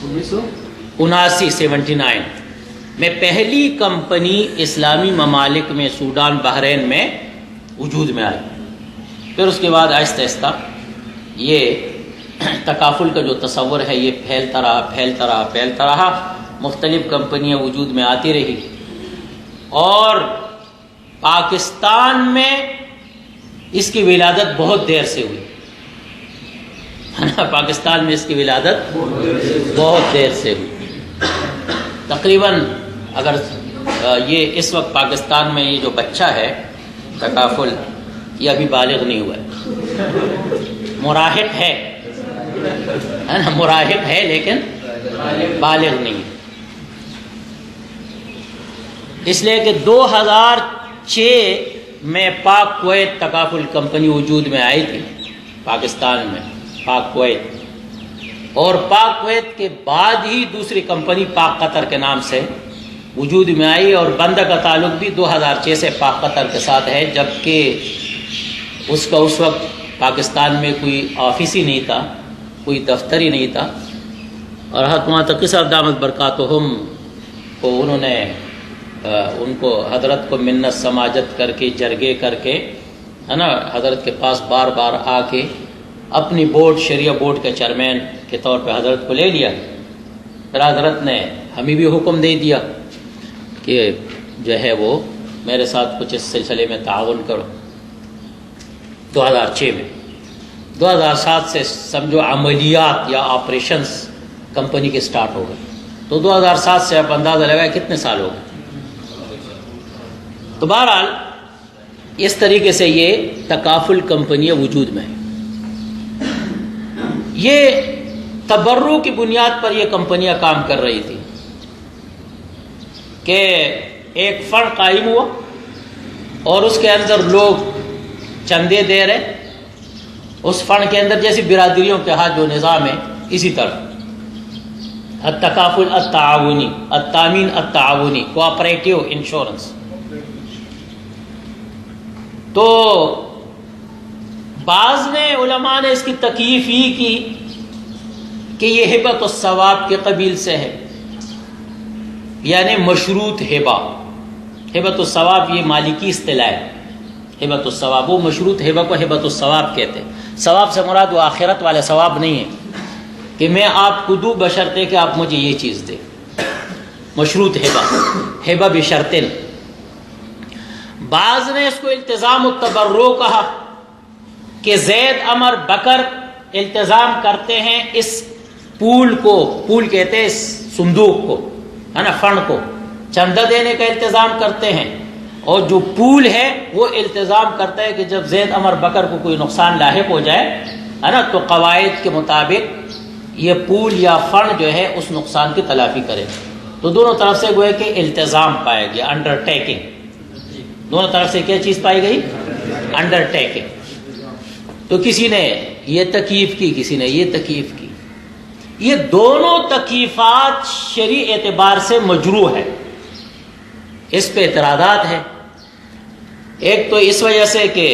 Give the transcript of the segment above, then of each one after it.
79 میں پہلی کمپنی اسلامی ممالک میں سوڈان بحرین میں وجود میں آئی. پھر اس کے بعد آہستہ آہستہ یہ تکافل کا جو تصور ہے یہ پھیلتا رہا. مختلف کمپنیاں وجود میں آتی رہی اور پاکستان میں اس کی ولادت بہت دیر سے ہوئی. پاکستان میں اس کی ولادت بہت دیر سے ہوئی. تقریباً اگر یہ اس وقت پاکستان میں یہ جو بچہ ہے تکافل یہ ابھی بالغ نہیں ہوا ہے. مراہق ہے نا، مراہق ہے لیکن بالغ نہیں. اس لیے کہ 2006 میں پاک کویت تکافل کمپنی وجود میں آئی تھی پاکستان میں، پاک کویت. اور پاک کویت کے بعد ہی دوسری کمپنی پاک قطر کے نام سے وجود میں آئی، اور بندہ کا تعلق بھی 2006 سے پاک قطر کے ساتھ ہے، جبکہ اس کا اس وقت پاکستان میں کوئی آفس ہی نہیں تھا، کوئی دفتر ہی نہیں تھا. اور حکمت قصہ دامت برکاتہم کو انہوں نے ان کو حضرت کو منت سماجت کر کے جرگے کر کے ہے نا حضرت کے پاس بار بار آ کے اپنی بورڈ شریعہ بورڈ کے چیئرمین کے طور پہ حضرت کو لے لیا. پھر حضرت نے ہمیں بھی حکم دے دیا کہ جو ہے وہ میرے ساتھ کچھ اس سلسلے میں تعاون کرو. 2006 میں 2007 سے سمجھو عملیات یا آپریشنز کمپنی کے سٹارٹ ہو گئے. تو 2007 سے آپ اندازہ لگائیں کتنے سال ہو گئے. تو بہرحال اس طریقے سے یہ تکافل کمپنیاں وجود میں ہیں. یہ تبرع کی بنیاد پر یہ کمپنیاں کام کر رہی تھی کہ ایک فنڈ قائم ہوا اور اس کے اندر لوگ چندے دے رہے. اس فنڈ کے اندر جیسی برادریوں کے ہاتھ جو نظام ہے اسی طرح التکافل التعاونی، التامین التعاونی، کوآپریٹیو انشورنس. تو بعض نے علماء نے اس کی تکییف ہی کی کہ یہ ہبۃ الثواب کے قبیل سے ہے، یعنی مشروط ہبہ. ہبۃ الثواب یہ مالکی اصطلاح ہے. ہبۃ الثواب وہ مشروط ہبہ کو ہبۃ الثواب کہتے ہیں. ثواب سے مراد وہ آخرت والا ثواب نہیں ہے کہ میں آپ کو دوں بشرطے کہ آپ مجھے یہ چیز دیں. مشروط ہبہ بشرطن. بعض نے اس کو التزام التبرع کہا کہ زید عمر بکر التزام کرتے ہیں اس پول کو، پول کہتے ہیں اس صندوق کو ہے نا، فنڈ کو چندہ دینے کا التزام کرتے ہیں. اور جو پول ہے وہ التزام کرتا ہے کہ جب زید عمر بکر کو کوئی نقصان لاحق ہو جائے ہے نا تو قواعد کے مطابق یہ پول یا فنڈ جو ہے اس نقصان کی تلافی کرے. تو دونوں طرف سے گویا کہ التزام پایا گیا، انڈر ٹیکنگ. دونوں طرف سے کیا چیز پائی گئی؟ Under taking. تو کسی نے یہ تکییف کی، کسی نے یہ تکییف کی. یہ دونوں تکییفات شرعی اعتبار سے مجروح ہے، اس پہ اعتراضات ہیں. ایک تو اس وجہ سے کہ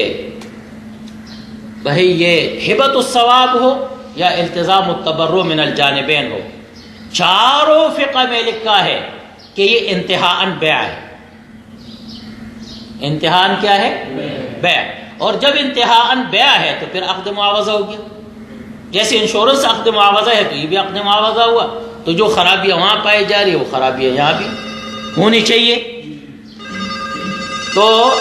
بھائی یہ ہبۃ الثواب ہو یا التزام التبرع من الجانبین ہو، چاروں فقہ میں لکھا ہے کہ یہ انتہاءً بیع ہے. انتہاءً کیا ہے؟ بیع. اور جب انتہاءً بیع ہے تو پھر عقد معاوضہ ہو گیا. جیسے انشورنس عقد معاوضہ ہے تو یہ بھی عقد معاوضہ ہوا. تو جو خرابیاں وہاں پائی جا رہی ہے وہ خرابیاں یہاں بھی ہونی چاہیے. تو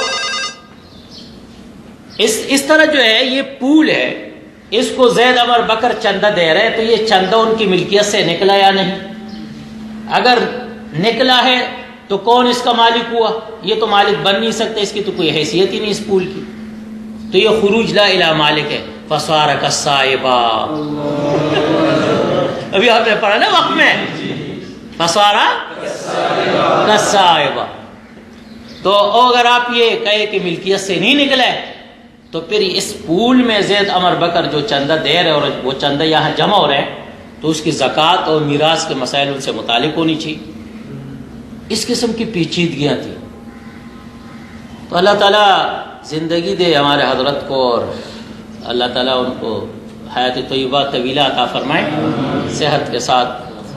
اس طرح جو ہے یہ پول ہے، اس کو زید عمر بکر چندہ دے رہے ہیں تو یہ چندہ ان کی ملکیت سے نکلا یا نہیں؟ اگر نکلا ہے تو کون اس کا مالک ہوا؟ یہ تو مالک بن نہیں سکتا، اس کی تو کوئی حیثیت ہی نہیں اس پول کی. تو یہ خروج لا الہ مالک ہے. فصار کالصائبہ، ابھی آپ نے پڑھا نا وقت میں، فصار کالصائبہ. تو اگر آپ یہ کہے کہ ملکیت سے نہیں نکلا ہے تو پھر اس پول میں زید عمر بکر جو چندہ دے رہے اور وہ چندہ یہاں جمع ہو رہے ہیں تو اس کی زکوٰۃ اور میراث کے مسائل ان سے متعلق ہونی چاہیے. اس قسم کی پیچیدگیاں تھیں. تو اللہ تعالیٰ زندگی دے ہمارے حضرت کو، اور اللہ تعالیٰ ان کو حیات طیبہ طویلہ عطا فرمائے، صحت کے ساتھ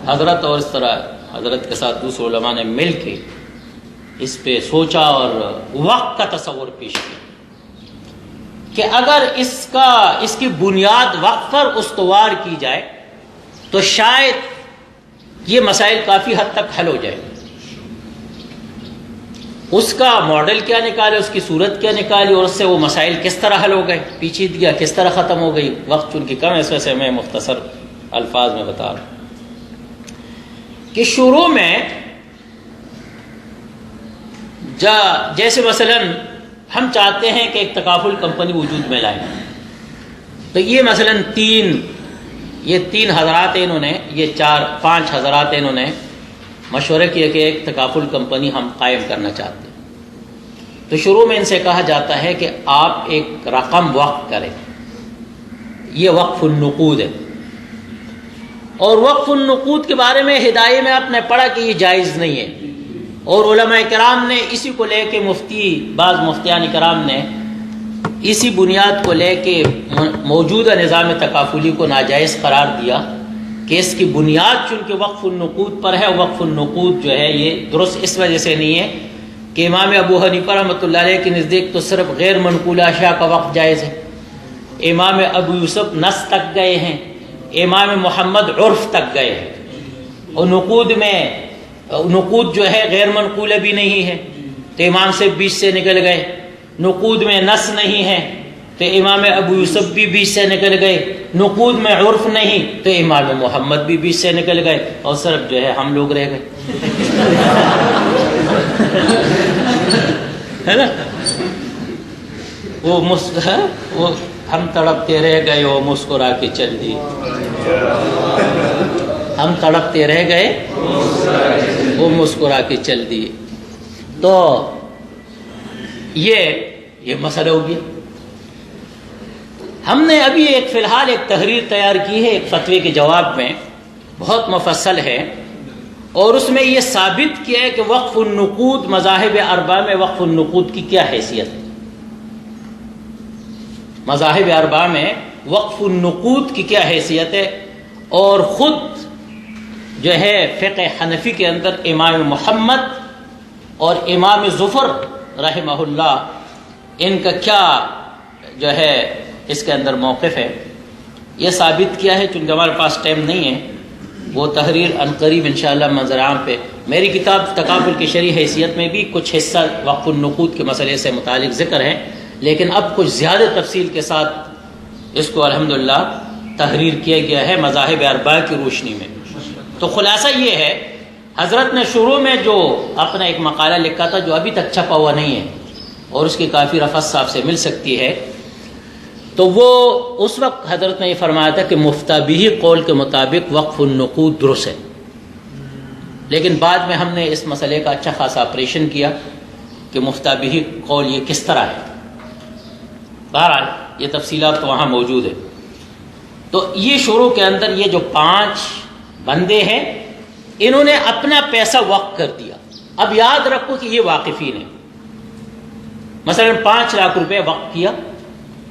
حضرت اور اس طرح حضرت کے ساتھ دوسرے علماء نے مل کے اس پہ سوچا اور وقت کا تصور پیش کیا کہ اگر اس کی بنیاد وقت پر استوار کی جائے تو شاید یہ مسائل کافی حد تک حل ہو جائے. اس کا ماڈل کیا نکالے, اس کی صورت کیا نکالی, اور اس سے وہ مسائل کس طرح حل ہو گئے, پیچیدگیاں کس طرح ختم ہو گئی. وقت چونکہ کم ہے اس وجہ سے میں مختصر الفاظ میں بتا رہا ہوں کہ شروع میں جیسے مثلا ہم چاہتے ہیں کہ ایک تکافل کمپنی وجود میں لائیں, تو یہ مثلا تین حضرات انہوں نے, یہ 4-5 حضرات انہوں نے مشورہ کیا کہ ایک تکافل کمپنی ہم قائم کرنا چاہتے ہیں. تو شروع میں ان سے کہا جاتا ہے کہ آپ ایک رقم وقف کریں, یہ وقف النقود ہے. اور وقف النقود کے بارے میں ہدایہ میں آپ نے پڑھا کہ یہ جائز نہیں ہے, اور علماء کرام نے اسی کو لے کے بعض مفتیان کرام نے اسی بنیاد کو لے کے موجودہ نظام تکافلی کو ناجائز قرار دیا کہ اس کی بنیاد چونکہ وقف النقود پر ہے. وقف النقود جو ہے یہ درست اس وجہ سے نہیں ہے کہ امام ابو حنیفہ رحمۃ اللہ علیہ کے نزدیک تو صرف غیر منقولہ اشیاء کا وقف جائز ہے, امام ابو یوسف نص تک گئے ہیں, امام محمد عرف تک گئے ہیں, اور نقود جو ہے غیر منقولہ بھی نہیں ہے تو امام سے بیچ سے نکل گئے. نقود میں نص نہیں ہے تو امام ابو یوسف بھی بیچ سے نکل گئے. نقود میں عرف نہیں تو امام محمد بھی بیچ سے نکل گئے, اور صرف جو ہے ہم لوگ رہ گئے, ہے نا. وہ ہم تڑپتے رہ گئے, وہ مسکرا کے چل دی. ہم تڑپتے رہ گئے, وہ مسکرا کے چل دیے. تو یہ مسئلہ ہو گیا. ہم نے ابھی فی الحال ایک تحریر تیار کی ہے ایک فتوی کے جواب میں, بہت مفصل ہے, اور اس میں یہ ثابت کیا ہے کہ وقف النقود مذاہب اربعہ میں وقف النقود کی کیا حیثیت ہے. مذاہب اربعہ میں وقف النقود کی کیا حیثیت ہے, اور خود جو ہے فقہ حنفی کے اندر امام محمد اور امام ظفر رحمہ اللہ ان کا کیا جو ہے اس کے اندر موقف ہے, یہ ثابت کیا ہے. چونکہ ہمارے پاس ٹائم نہیں ہے, وہ تحریر عنقریب انشاءاللہ منظر عام پہ, میری کتاب تکافل کی شرعی حیثیت میں بھی کچھ حصہ وقف النقود کے مسئلے سے متعلق ذکر ہے, لیکن اب کچھ زیادہ تفصیل کے ساتھ اس کو الحمدللہ تحریر کیا گیا ہے مذاہب اربعہ کی روشنی میں. تو خلاصہ یہ ہے, حضرت نے شروع میں جو اپنا ایک مقالہ لکھا تھا جو ابھی تک چھپا ہوا نہیں ہے, اور اس کی کافی رفت صاحب سے مل سکتی ہے, تو وہ اس وقت حضرت نے یہ فرمایا تھا کہ مفتابی قول کے مطابق وقف النقود درست ہے. لیکن بعد میں ہم نے اس مسئلے کا اچھا خاصا آپریشن کیا کہ مفتابی قول یہ کس طرح ہے. بہرحال یہ تفصیلات تو وہاں موجود ہے. تو یہ شروع کے اندر یہ جو 5 بندے ہیں انہوں نے اپنا پیسہ وقف کر دیا. اب یاد رکھو کہ یہ واقفین ہیں. مثلا 5 لاکھ روپے وقف کیا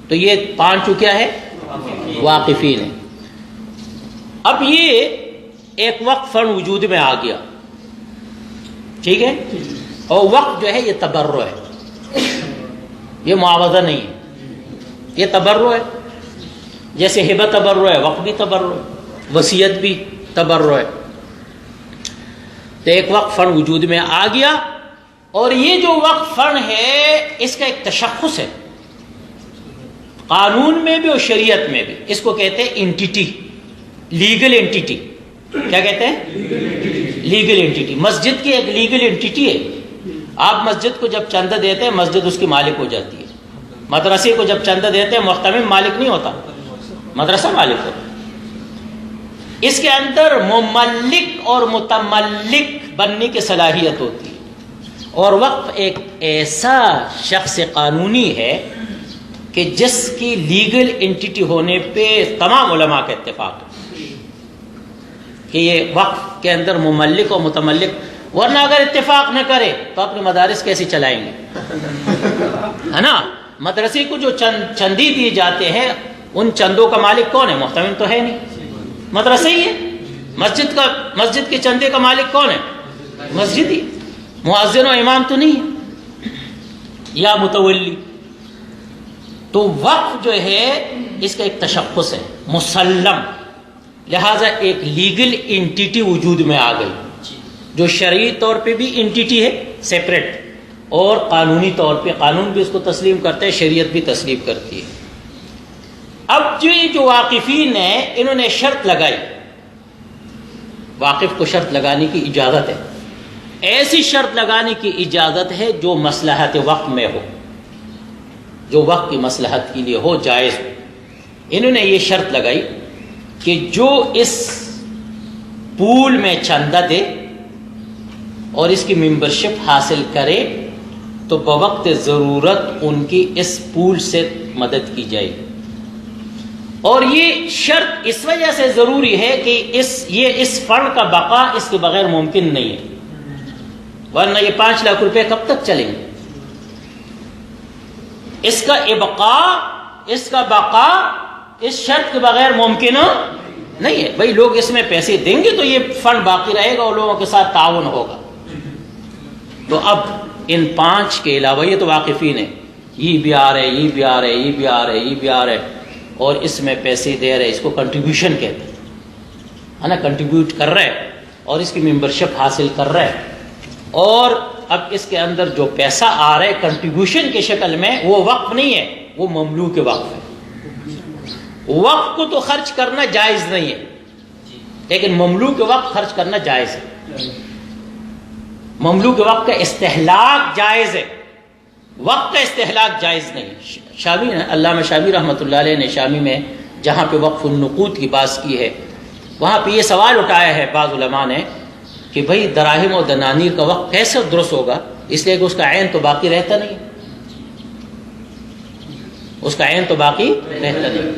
تو یہ 5 کیا ہے, واقفین ہیں. اب یہ ایک وقف فنڈ وجود میں آ گیا, ٹھیک ہے, اور وقف جو ہے یہ تبرع ہے, یہ معاوضہ نہیں ہے, یہ تبرع ہے. جیسے ہبہ تبرع ہے, وقف بھی تبرع ہے, وصیت بھی تبرع ہے. تو ایک وقف فنڈ وجود میں آ گیا, اور یہ جو وقف فنڈ ہے اس کا ایک تشخص ہے قانون میں بھی اور شریعت میں بھی. اس کو کہتے ہیں انٹیٹی, لیگل انٹیٹی. کیا کہتے ہیں؟ Legal entity. مسجد کی ایک لیگل انٹیٹی ہے. آپ مسجد کو جب چندہ دیتے ہیں مسجد اس کی مالک ہو جاتی ہے. مدرسے کو جب چندہ دیتے ہیں محتمم مالک نہیں ہوتا, مدرسہ مالک ہوتا. اس کے اندر مملک اور متملک بننے کی صلاحیت ہوتی ہے. اور وقف ایک ایسا شخص قانونی ہے کہ جس کی لیگل انٹیٹی ہونے پہ تمام علماء کا اتفاق ہے کہ یہ وقف کے اندر مملک اور متملک. ورنہ اگر اتفاق نہ کرے تو اپنے مدارس کیسے چلائیں گے, ہے نا. مدرسے کو جو چندی دیے جاتے ہیں ان چندوں کا مالک کون ہے؟ محتمم تو ہے نہیں, مدرسہ ہی ہے. مسجد کے چندے کا مالک کون ہے؟ مسجد ہی، مؤذن و امام تو نہیں ہے، یا متولی۔ تو وقف جو ہے اس کا ایک تشخص ہے مسلم، لہذا ایک لیگل انٹیٹی وجود میں آ گئی جو شرعی طور پہ بھی انٹیٹی ہے سیپریٹ، اور قانونی طور پہ قانون بھی اس کو تسلیم کرتا ہے، شریعت بھی تسلیم کرتی ہے۔ اب جو واقفین ہیں انہوں نے شرط لگائی، واقف کو شرط لگانے کی اجازت ہے، ایسی شرط لگانے کی اجازت ہے جو مصلحت وقت میں ہو، جو وقت کی مصلحت کے لیے ہو، جائز ہو۔ انہوں نے یہ شرط لگائی کہ جو اس پول میں چندہ دے اور اس کی ممبرشپ حاصل کرے تو بوقت ضرورت ان کی اس پول سے مدد کی جائے گی۔ اور یہ شرط اس وجہ سے ضروری ہے کہ اس فنڈ کا بقا اس کے بغیر ممکن نہیں ہے، ورنہ یہ 5 لاکھ روپے کب تک چلیں گے؟ اس کا ابقاء، اس کا بقا اس شرط کے بغیر ممکن نہیں ہے۔ بھائی لوگ اس میں پیسے دیں گے تو یہ فنڈ باقی رہے گا اور لوگوں کے ساتھ تعاون ہوگا۔ تو اب ان 5 کے علاوہ یہ تو واقفین ہیں، یہ بھی آ رہے، یہ بھی آ رہے، یہ بھی آ رہے، یہ بھی آ رہے، اور اس میں پیسے دے رہے، اس کو کنٹریبیوشن کہتے ہیں نا، کنٹریبیوٹ کر رہے اور اس کی ممبرشپ حاصل کر رہے، اور اب اس کے اندر جو پیسہ آ رہا ہے کنٹریبیوشن کی شکل میں وہ وقف نہیں ہے، وہ مملوک وقف ہے۔ وقف کو تو خرچ کرنا جائز نہیں ہے، لیکن مملوک وقف خرچ کرنا جائز ہے۔ مملوک وقف کا استہلاک جائز ہے، وقف کا استہلاک جائز نہیں۔ شامی علامہ شامی رحمۃ اللہ علیہ نے شامی میں جہاں پہ وقف النقود کی بات کی ہے، وہاں پہ یہ سوال اٹھایا ہے بعض علماء نے کہ بھئی دراہم اور دنانیر کا وقف کیسے درست ہوگا، اس لیے کہ اس کا عین تو باقی رہتا نہیں، اس کا عین تو باقی رہتا نہیں۔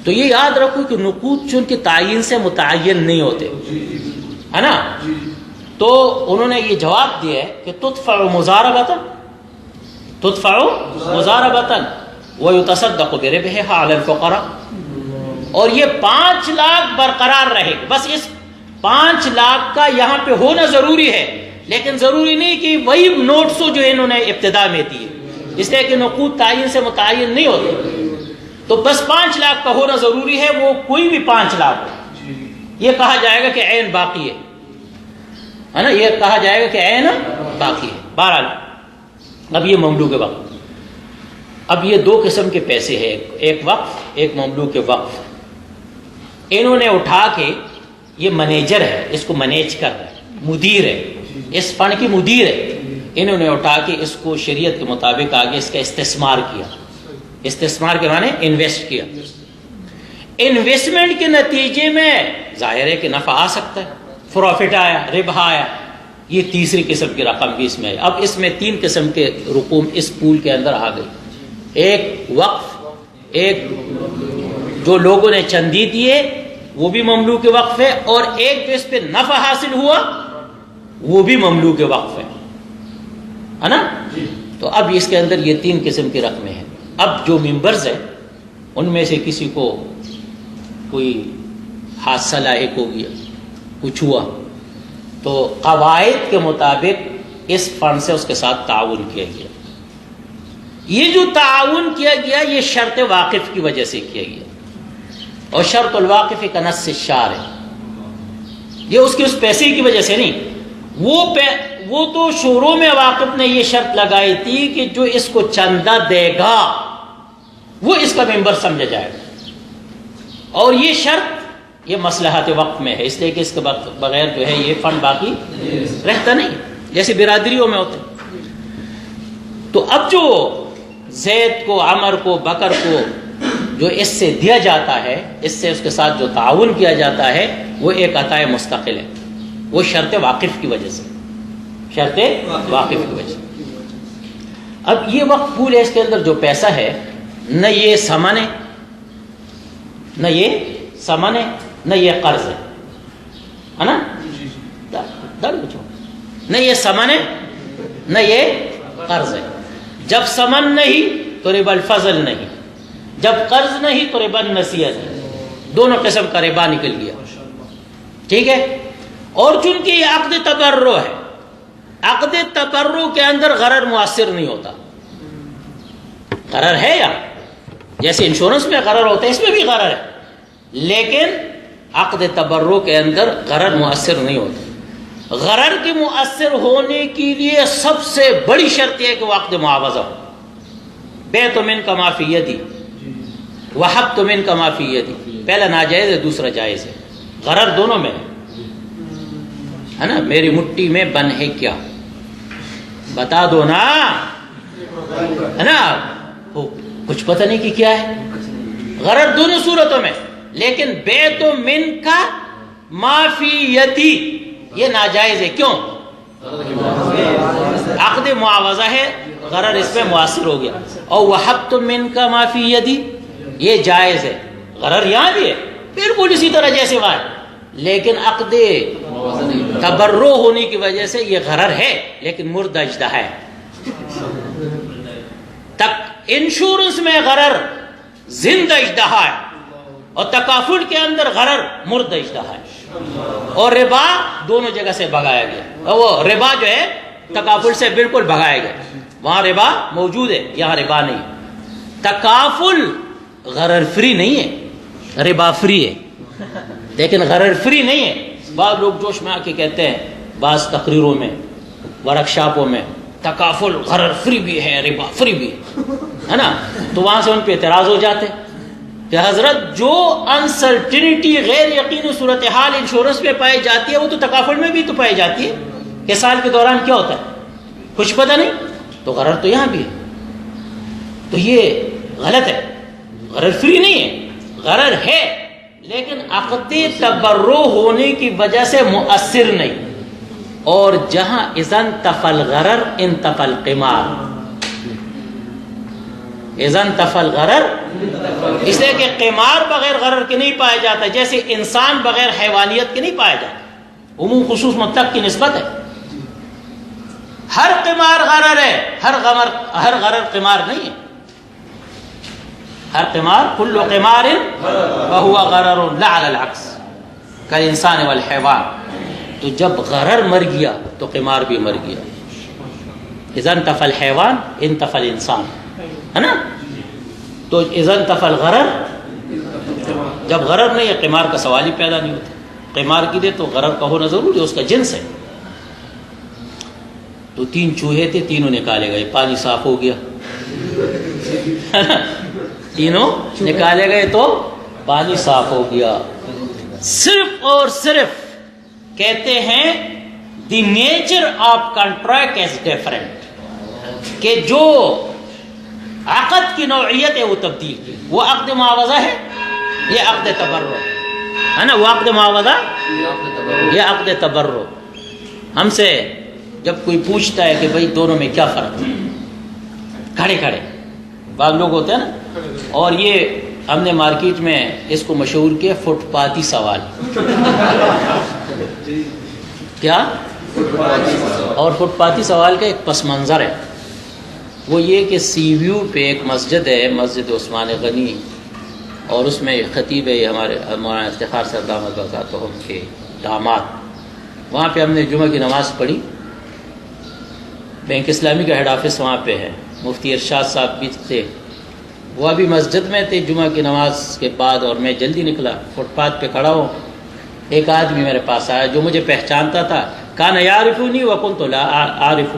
تو یہ یاد رکھو کہ نقود چونکہ تعین سے متعین نہیں ہوتے، ہے نا، تو انہوں نے یہ جواب دیا ہے کہ تدفع مضاربۃ ویتصدق بربحها علی الفقراء، اور یہ 5 لاکھ برقرار رہے گا۔ بس اس 5 لاکھ کا یہاں پہ ہونا ضروری ہے، لیکن ضروری نہیں کہ وہی نوٹس جو انہوں نے ابتدا میں دیے، اس لیے کہ نقود تعین سے متعین نہیں ہوتے، تو بس 5 لاکھ کا ہونا ضروری ہے، وہ کوئی بھی 5 لاکھ ہو، یہ کہا جائے گا کہ عین باقی ہے نا، یہ کہا جائے گا کہ عین باقی ہے۔ بہرحال اب یہ مملوک وقف، اب یہ 2 قسم کے پیسے ہیں، ایک وقف، ایک مملوک وقف۔ انہوں نے اٹھا کے، یہ مینیجر ہے، اس کو مینیج کر رہا ہے، مدیر ہے، اس فنڈ کی مدیر ہے، انہوں نے اٹھا کے اس کو شریعت کے مطابق آگے اس کا استثمار کیا۔ استثمار کے معنی انویسٹ کیا۔ انویسٹمنٹ کے نتیجے میں ظاہر ہے کہ نفع آ سکتا ہے، پروفٹ آیا، ربح آیا، یہ تیسری قسم کی رقم بھی اس میں ہے۔ اب اس میں 3 قسم کے رقوم اس پول کے اندر آ گئی، ایک وقف، ایک جو لوگوں نے چندی دیے وہ بھی مملوک وقف ہے، اور ایک جو اس پہ نفع حاصل ہوا وہ بھی مملوک وقف ہے نا۔ تو اب اس کے اندر یہ 3 قسم کی رقمیں ہیں۔ اب جو ممبرز ہیں ان میں سے کسی کو کوئی حادثہ لاحق ہو گیا، کچھ ہوا، تو قواعد کے مطابق اس فنڈ سے اس کے ساتھ تعاون کیا گیا۔ یہ جو تعاون کیا گیا یہ شرط واقف کی وجہ سے کیا گیا، اور شرط الواقف کنص الشارع ہے، یہ اس کے اس پیسے کی وجہ سے نہیں، وہ تو شروع میں واقف نے یہ شرط لگائی تھی کہ جو اس کو چندہ دے گا وہ اس کا ممبر سمجھا جائے گا، اور یہ شرط یہ مصلحت وقت میں ہے، اس لیے کہ اس کے بغیر جو ہے یہ فنڈ باقی رہتا نہیں، جیسے برادریوں میں ہوتے۔ تو اب جو زید کو، عمر کو، بکر کو جو اس سے دیا جاتا ہے، اس سے اس کے ساتھ جو تعاون کیا جاتا ہے وہ ایک عطائے مستقل ہے، وہ شرط واقف کی وجہ سے، شرط واقف کی وجہ سے۔ اب یہ وقف پول ہے، اس کے اندر جو پیسہ ہے نہ یہ ثمن ہے، نہ یہ ثمن ہے، نہ یہ قرض ہے نا، نہ یہ ثمن ہے نہ یہ قرض ہے۔ جب ثمن نہیں تو ربا الفضل نہیں، جب قرض نہیں تو ربا النسیہ نہیں، دونوں قسم کا ربا نکل گیا۔ ٹھیک ہے. اور چونکہ یہ عقد تبرع ہے، عقد تبرع کے اندر غرر مؤثر نہیں ہوتا. غرر ہے یا جیسے انشورنس میں غرر ہوتا ہے، اس میں بھی غرر ہے، لیکن عقد تبرع کے اندر غرر مؤثر نہیں ہوتا. غرر کے مؤثر ہونے کے لیے سب سے بڑی شرط یہ ہے کہ وہ عقد معاوضہ ہو. بیعت منک ما فی یدی وہبت منک ما فی یدی، پہلا ناجائز ہے، دوسرا جائز ہے. غرر دونوں میں ہے نا. میری مٹھی میں بن ہے کیا، بتا دو نا، ہے نا. کچھ پتہ نہیں کہ کیا ہے. غرر دونوں صورتوں میں. لیکن بیعت منک ما فی یدی یہ ناجائز ہے. کیوں؟ عقد معاوضہ ہے، غرر اس میں مؤثر ہو گیا. اور وہبت منک ما فی یدی یہ جائز ہے، غرر یہاں بھی ہے بالکل اسی طرح جیسے وہاں ہے، لیکن عقد تبرع ہونے کی وجہ سے یہ غرر ہے لیکن مردہ اجدہ ہے. تک انشورنس میں غرر زندہ اجدہ ہے اور تکافل کے اندر غرر مردہ اجدہ ہے. اور ربا دونوں جگہ سے بھگایا گیا. اور وہ ربا جو ہے تکافل سے بالکل بھگایا گیا. وہاں ربا موجود ہے، یہاں ربا نہیں. تکافل غرر فری نہیں ہے، ربا فری ہے لیکن غرر فری نہیں ہے. بعض لوگ جوش میں آ کے کہتے ہیں بعض تقریروں میں، ورک شاپوں میں، تکافل غرر فری بھی ہے، ربا فری بھی ہے نا. تو وہاں سے ان پہ اعتراض ہو جاتے ہیں کہ حضرت جو انسرٹنٹی، غیر یقینی صورتحال انشورنس میں پائی جاتی ہے وہ تو تکافل میں بھی تو پائی جاتی ہے کہ سال کے دوران کیا ہوتا ہے کچھ پتہ نہیں. تو غرر تو یہاں بھی ہے. تو یہ غلط ہے. غرر فری نہیں ہے، غرر ہے لیکن عقد تبرع ہونے کی وجہ سے مؤثر نہیں. اور جہاں اذن تفل غرر انتفل قمار، اذن تفل غرر اس لیے کہ قمار بغیر غرر کے نہیں پایا جاتا، جیسے انسان بغیر حیوانیت کے نہیں پایا جاتا. عموم خصوص مطلق کی نسبت ہے. ہر قمار غرر ہے، ہر غرر قمار نہیں ہے. ہر قمار کل قمار وهو غرر لا على العكس كالانسان والحيوان. تو جب غرر مر گیا تو قمار بھی مر گیا. اذا انتفى الحيوان انتفى الانسان، ہے نا. تو اذا انتفى الغرر، جب غرر نہیں ہے قمار کا سوال ہی پیدا نہیں ہوتا. قمار کی دے تو غرر کا ہونا ضروری ہے، اس کا جنس ہے. تو 3 چوہے تھے، تینوں نکالے گئے، پانی صاف ہو گیا. تینوں نکالے گئے تو پانی صاف ہو گیا. صرف اور صرف کہتے ہیں the nature of contract is different, کہ جو عقد کی نوعیت ہے وہ تبدیل کی. وہ عقد معاوضہ ہے، یہ عقد تبرع ہے نا. وہ عقد معاوضہ، یہ عقد تبرع. ہم سے جب کوئی پوچھتا ہے کہ بھئی دونوں میں کیا فرق ہے، کھڑے کھڑے بعض لوگ ہوتے ہیں نا. اور یہ ہم نے مارکیٹ میں اس کو مشہور کیا فٹ پاتی سوال. کیا؟ اور فٹ پاتی سوال کا ایک پس منظر ہے، وہ یہ کہ سی ویو پہ ایک مسجد ہے، مسجد عثمان غنی، اور اس میں خطیب ہے ہمارے مولانا افتخار صاحب دامت برکاتہم کے داماد. وہاں پہ ہم نے جمعہ کی نماز پڑھی. بینک اسلامی کا ہیڈ آفس وہاں پہ ہے. مفتی ارشاد صاحب بھی تھے، وہ ابھی مسجد میں تھے جمعہ کی نماز کے بعد، اور میں جلدی نکلا. فٹ پاتھ پہ کھڑا ہوں، ایک آدمی میرے پاس آیا جو مجھے پہچانتا تھا. کان یعرفنی وکنت لا اعرف.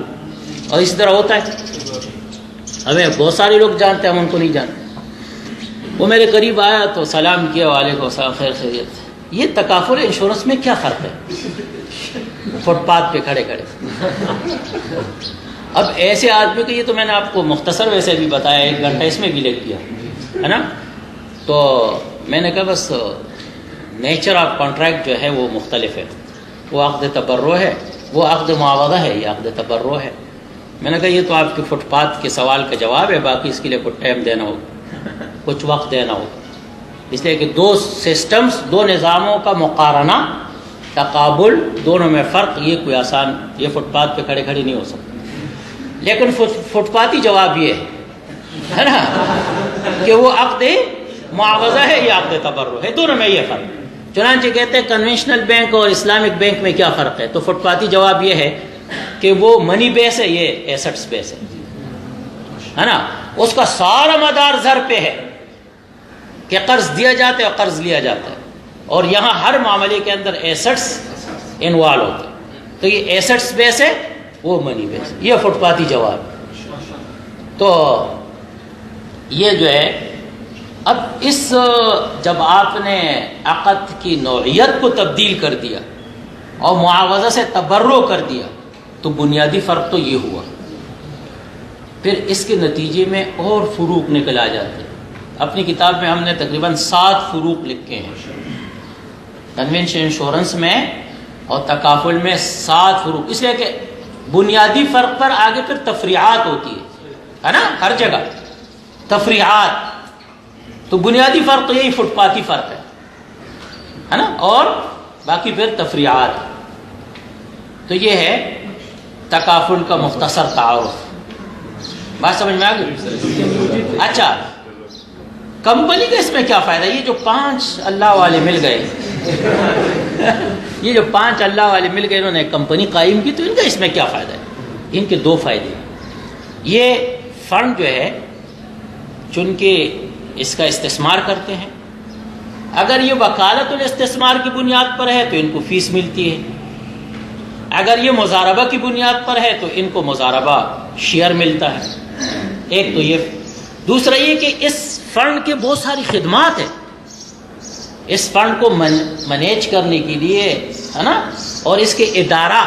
اور اسی طرح ہوتا ہے، ہمیں بہت سارے لوگ جانتے ہیں، ہم ان کو نہیں جانتے. وہ میرے قریب آیا تو سلام کیا، وعلیکم السلام، خیر خیریت. یہ تکافل انشورنس میں کیا فرق ہے؟ فٹ پاتھ پہ کھڑے کھڑے. اب ایسے آدمی کو، یہ تو میں نے آپ کو مختصر ویسے بھی بتایا، 1 گھنٹہ اس میں بھی لگ گیا ہے نا. تو میں نے کہا بس نیچر آف کانٹریکٹ جو ہے وہ مختلف ہے. وہ عقد تبرع ہے، وہ عقد معاوضہ ہے، یہ عقد تبرع ہے. میں نے کہا یہ تو آپ کے فٹ پاتھ کے سوال کا جواب ہے، باقی اس کے لیے کچھ ٹائم دینا ہوگا، کچھ وقت دینا ہوگا. اس لیے کہ 2 سسٹمز، 2 نظاموں کا مقارنہ، تقابل، دونوں میں فرق، یہ کوئی آسان، یہ فٹ پاتھ پہ کھڑے کھڑے نہیں ہو سکتا. لیکن فٹ پاتی جواب یہ ہے نا کہ وہ عقد معاوضہ ہے یا عقد تبرع ہے، دونوں میں یہ فرق. چنانچہ کہتے ہیں کنونشنل بینک اور اسلامک بینک میں کیا فرق ہے؟ تو فٹ پاتھی جواب یہ ہے کہ وہ منی بیس ہے، یہ ایسٹس بیس ہے نا. اس کا سارا مدار زر پہ ہے کہ قرض دیا جاتا ہے اور قرض لیا جاتا ہے، اور یہاں ہر معاملے کے اندر ایسٹس انوالو ہوتے ہیں. تو یہ ایسٹس بیس ہے، وہ منی بیس. یہ فٹ پاتھی جواب. تو یہ جو ہے اب جب آپ نے عقد کی نوعیت کو تبدیل کر دیا اور معاوضہ سے تبرع کر دیا تو بنیادی فرق تو یہ ہوا. پھر اس کے نتیجے میں اور فروق نکل آ جاتے ہیں. اپنی کتاب میں ہم نے تقریباً 7 فروق لکھے ہیں. کنونشن انشورنس میں اور تکافل میں 7 فروق، اس لیے کہ بنیادی فرق پر آگے پھر تفریعات ہوتی ہے نا، ہر جگہ تفریعات. تو بنیادی فرق تو یہی فٹ پاتھی فرق ہے نا، اور باقی پھر تفریعات. تو یہ ہے تکافل کا مختصر تعارف. بات سمجھ میں آ گئی؟ اچھا، کمپنی کا اس میں کیا فائدہ؟ یہ جو 5 اللہ والے مل گئے یہ جو 5 اللہ والے مل گئے، انہوں نے کمپنی قائم کی، تو ان کا اس میں کیا فائدہ ہے؟ ان کے 2 فائدے. یہ فنڈ جو ہے چونکہ اس کا استثمار کرتے ہیں، اگر یہ وکالت الاستثمار کی بنیاد پر ہے تو ان کو فیس ملتی ہے، اگر یہ مضاربہ کی بنیاد پر ہے تو ان کو مضاربہ شیئر ملتا ہے. ایک تو یہ. دوسرا یہ کہ اس فنڈ کے بہت ساری خدمات ہیں. اس فنڈ کو مینیج کرنے کے لیے ہے نا، اور اس کے ادارہ،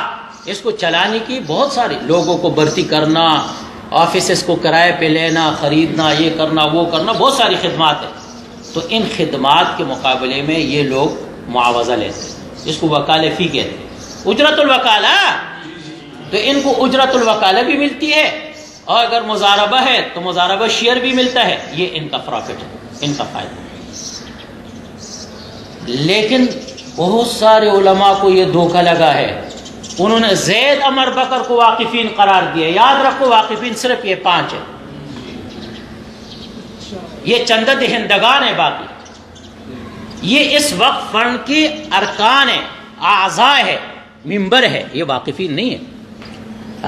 اس کو چلانے کی بہت ساری، لوگوں کو بھرتی کرنا، آفیسز کو کرائے پہ لینا، خریدنا، یہ کرنا وہ کرنا، بہت ساری خدمات ہیں. تو ان خدمات کے مقابلے میں یہ لوگ معاوضہ لیتے ہیں، جس کو وکالہ فی کہتے ہیں، اجرت الوکالہ. تو ان کو اجرت الوکالہ بھی ملتی ہے، اور اگر مضاربہ ہے تو مضاربہ شیئر بھی ملتا ہے. یہ ان کا پروفٹ ہے، ان کا فائدہ. لیکن بہت سارے علماء کو یہ دھوکہ لگا ہے. انہوں نے زید عمر بکر کو واقفین قرار دیا. یاد رکھو، واقفین صرف یہ 5 ہیں. یہ چند دہندگان ہیں. باقی یہ اس وقت فنڈ کے ارکان ہیں، اعضاء ہے، ممبر ہے. یہ واقفین نہیں ہے.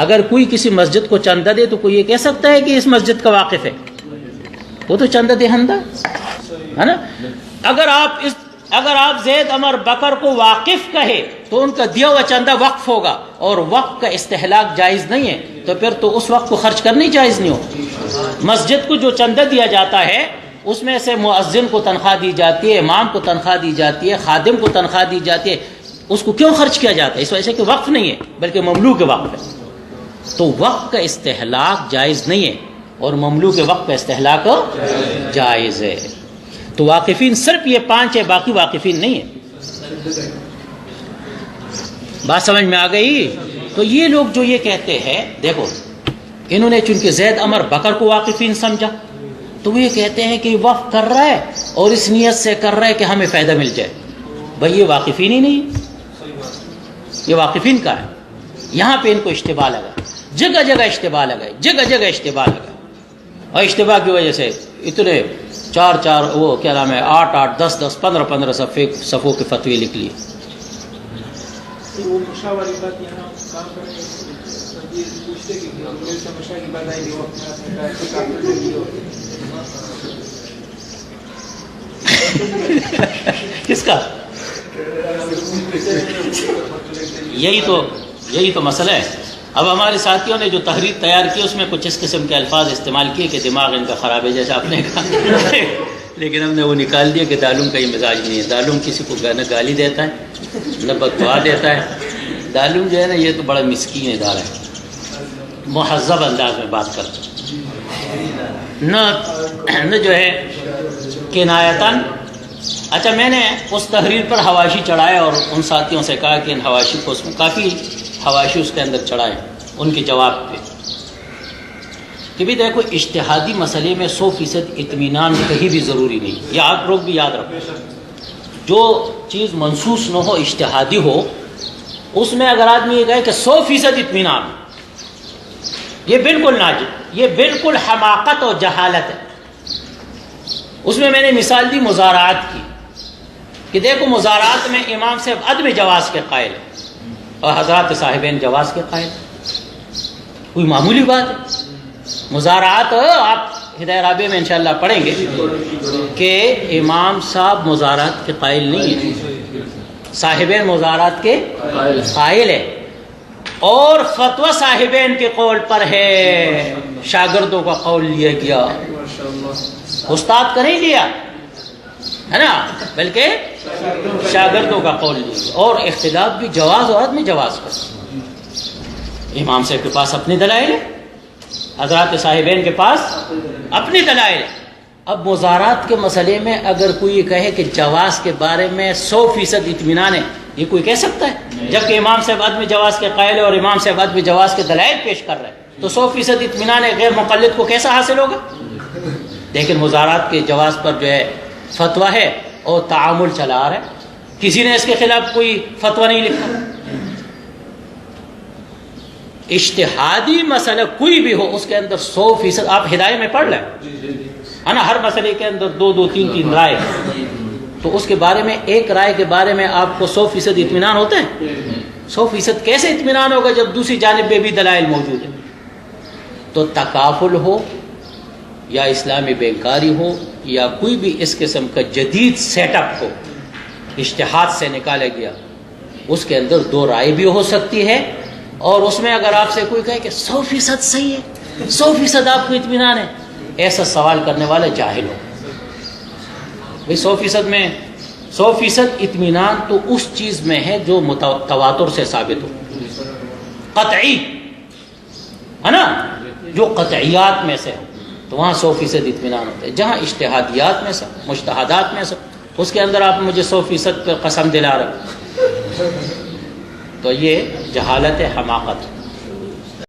اگر کوئی کسی مسجد کو چندہ دے تو کوئی یہ کہہ سکتا ہے کہ اس مسجد کا واقف ہے؟ وہ تو چندہ دہندہ ہے نا. اگر آپ زید عمر بکر کو واقف کہے تو ان کا دیا ہوا چندہ وقف ہوگا، اور وقف کا استہلاک جائز نہیں ہے. تو پھر تو اس وقت کو خرچ کرنی جائز نہیں ہو. مسجد کو جو چندہ دیا جاتا ہے اس میں سے مؤذن کو تنخواہ دی جاتی ہے، امام کو تنخواہ دی جاتی ہے، خادم کو تنخواہ دی جاتی ہے. اس کو کیوں خرچ کیا جاتا ہے؟ اس وجہ سے کہ وقف نہیں ہے بلکہ مملوک وقف ہے. تو وقف کا استہلاک جائز نہیں ہے، اور مملوک وقف کا استہلاک جائز ہے. تو واقفین صرف یہ 5 ہے، باقی واقفین نہیں ہے. بات سمجھ میں آ گئی؟ تو یہ لوگ جو یہ کہتے ہیں، دیکھو انہوں نے چونکہ زید عمر بکر کو واقفین سمجھا، تو وہ یہ کہتے ہیں کہ یہ وقف کر رہا ہے اور اس نیت سے کر رہا ہے کہ ہمیں فائدہ مل جائے. بھائی یہ واقفین ہی نہیں، یہ واقفین کا ہے. یہاں پہ ان کو اشتباہ لگا، جگہ جگہ اشتباہ لگا، جگہ جگہ اشتباہ لگا. اور اشتباہ کی وجہ سے اتنے 4 وہ کیا نام ہے 8 10 15 صفوں کے فتوی لکھ لیے. کس کا؟ یہی تو مسئلہ ہے. اب ہمارے ساتھیوں نے جو تحریر تیار کی اس میں کچھ اس قسم کے الفاظ استعمال کیے کہ دماغ ان کا خراب ہے جیسے آپ نے کہا لیکن ہم نے وہ نکال دیا کہ دالوم کا یہ مزاج نہیں ہے. دالوم کسی کو نہ گالی دیتا ہے نہ بددعا دیتا ہے. دالوم جو ہے نا یہ تو بڑا مسکین ادارہ ہے، مہذب انداز میں بات کرتا نہ جو ہے کنایتاً. اچھا، میں نے اس تحریر پر حواشی چڑھائے اور ان ساتھیوں سے کہا کہ ان حواشی کو، اس میں کافی حواشی اس کے اندر چڑھائے ان کے جواب پہ، کہ بھی دیکھو اجتہادی مسئلے میں 100% اطمینان کہیں بھی ضروری نہیں. یہ آپ لوگ بھی یاد رکھو، جو چیز منصوص نہ ہو، اجتہادی ہو، اس میں اگر آدمی یہ کہے کہ 100% اطمینان، یہ بالکل ناجائز، یہ بالکل حماقت اور جہالت ہے. اس میں نے مثال دی مزارعات کی کہ دیکھو مزارات میں امام صاحب عدم جواز کے قائل ہیں اور حضرات صاحبین جواز کے قائل ہیں، کوئی معمولی بات ہے؟ مزارات آپ ہدایہ رابعہ میں انشاءاللہ پڑھیں گے کہ امام صاحب مزارات کے قائل نہیں ہیں، صاحبین مزارات کے قائل ہیں، اور فتویٰ صاحبین کے قول پر ہے، شاگردوں کا قول لیا گیا، استاد کا نہیں لیا ہے نا، بلکہ شاگردوں کا قول لیا گیا، اور اختلاف بھی جواز اور عدم جواز پر۔ امام صاحب کے پاس اپنے دلائل ہیں، حضرات صاحبین کے پاس اپنی دلائل ہیں۔ اب مزارات کے مسئلے میں اگر کوئی کہے کہ جواز کے بارے میں 100% اطمینان ہے، یہ کوئی کہہ سکتا ہے؟ جبکہ امام صاحب عدم جواز کے قائل ہے اور امام صاحب عدم جواز کے دلائل پیش کر رہے ہیں، تو 100% اطمینان غیر مقلد کو کیسا حاصل ہوگا؟ لیکن مزارات کے جواز پر جو ہے فتویٰ ہے اور تعامل چلا آ رہا ہے، کسی نے اس کے خلاف کوئی فتویٰ نہیں لکھا۔ اجتہادی مسئلہ کوئی بھی ہو اس کے اندر 100%، آپ ہدایہ میں پڑھ لیں ہے نا، ہر مسئلے کے اندر 2 3 رائے، تو اس کے بارے میں ایک رائے کے بارے میں آپ کو 100% اطمینان ہوتا ہے؟ 100% کیسے اطمینان ہوگا جب دوسری جانب پہ بھی دلائل موجود ہیں؟ تو تکافل ہو یا اسلامی بینکاری ہو یا کوئی بھی اس قسم کا جدید سیٹ اپ ہو، اجتہاد سے نکالا گیا، اس کے اندر 2 رائے بھی ہو سکتی ہے، اور اس میں اگر آپ سے کوئی کہے کہ 100% صحیح ہے، 100% آپ کو اطمینان ہے، ایسا سوال کرنے والا جاہل ہو۔ بھئی 100% میں 100% اطمینان تو اس چیز میں ہے جو تواتر سے ثابت ہو، قطعی ہے نا، جو قطعیات میں سے ہو، تو وہاں 100% اطمینان ہوتا ہے۔ جہاں اجتہادیات میں سے، مجتہدات میں سے، اس کے اندر آپ مجھے 100% پہ قسم دلا رہے، تو یہ جہالت حماقت ہے۔